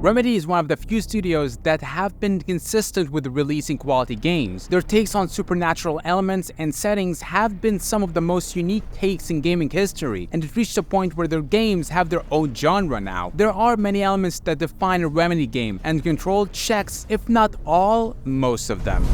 Remedy is one of the few studios that have been consistent with releasing quality games. Their takes on supernatural elements and settings have been some of the most unique takes in gaming history, and it reached a point where their games have their own genre now. There are many elements that define a Remedy game, and Control checks, if not all, most of them.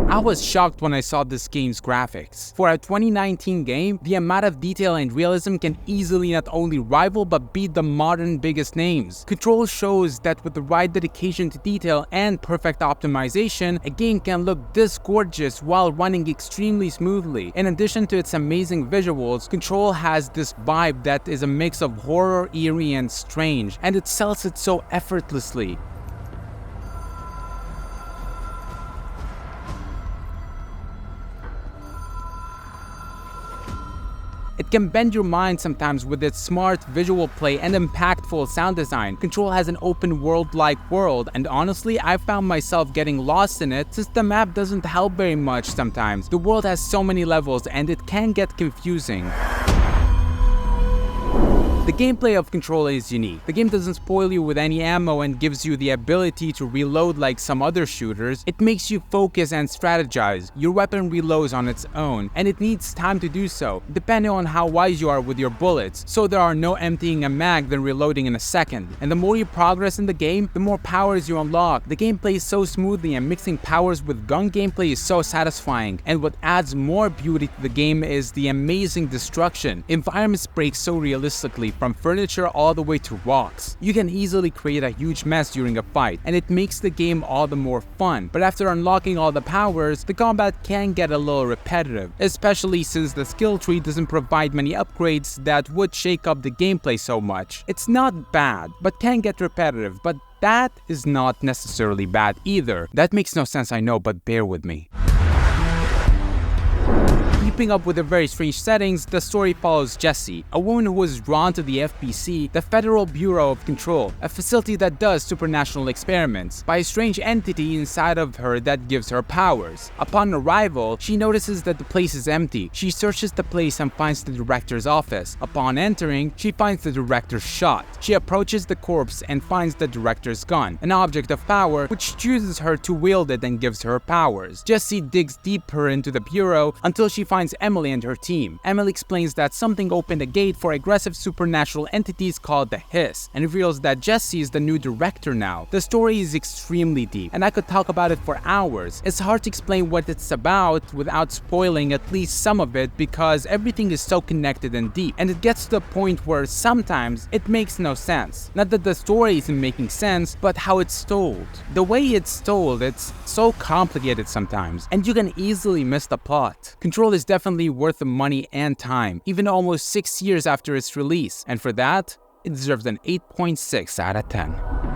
I was shocked when I saw this game's graphics. For a 2019 game, the amount of detail and realism can easily not only rival but beat the modern biggest names. Control shows that with the right dedication to detail and perfect optimization, a game can look this gorgeous while running extremely smoothly. In addition to its amazing visuals, Control has this vibe that is a mix of horror, eerie, and strange, and it sells it so effortlessly. It can bend your mind sometimes with its smart visual play and impactful sound design. Control has an open world-like world, and honestly, I found myself getting lost in it since the map doesn't help very much sometimes. The world has so many levels and it can get confusing. The gameplay of Control is unique. The game doesn't spoil you with any ammo and gives you the ability to reload like some other shooters. It makes you focus and strategize. Your weapon reloads on its own, and it needs time to do so, depending on how wise you are with your bullets, so there are no emptying a mag then reloading in a second. And the more you progress in the game, the more powers you unlock. The game plays so smoothly, and mixing powers with gun gameplay is so satisfying. And what adds more beauty to the game is the amazing destruction. Environments break so realistically, from furniture all the way to rocks. You can easily create a huge mess during a fight, and it makes the game all the more fun. But after unlocking all the powers, the combat can get a little repetitive, especially since the skill tree doesn't provide many upgrades that would shake up the gameplay so much. It's not bad, but can get repetitive, but that is not necessarily bad either. That makes no sense, I know, but bear with me. Keeping up with the very strange settings, the story follows Jessie, a woman who was drawn to the FBC, the Federal Bureau of Control, a facility that does supernatural experiments, by a strange entity inside of her that gives her powers. Upon arrival, she notices that the place is empty. She searches the place and finds the director's office. Upon entering, she finds the director shot. She approaches the corpse and finds the director's gun, an object of power, which chooses her to wield it and gives her powers. Jessie digs deeper into the bureau until she finds Emily and her team. Emily explains that something opened a gate for aggressive supernatural entities called the Hiss, and reveals that Jessie is the new director now. The story is extremely deep, and I could talk about it for hours. It's hard to explain what it's about without spoiling at least some of it because everything is so connected and deep, and it gets to the point where sometimes it makes no sense. Not that the story isn't making sense, but how it's told. The way it's told, it's so complicated sometimes, and you can easily miss the plot. Control is definitely worth the money and time, even almost 6 years after its release, and for that, it deserves an 8.6 out of 10.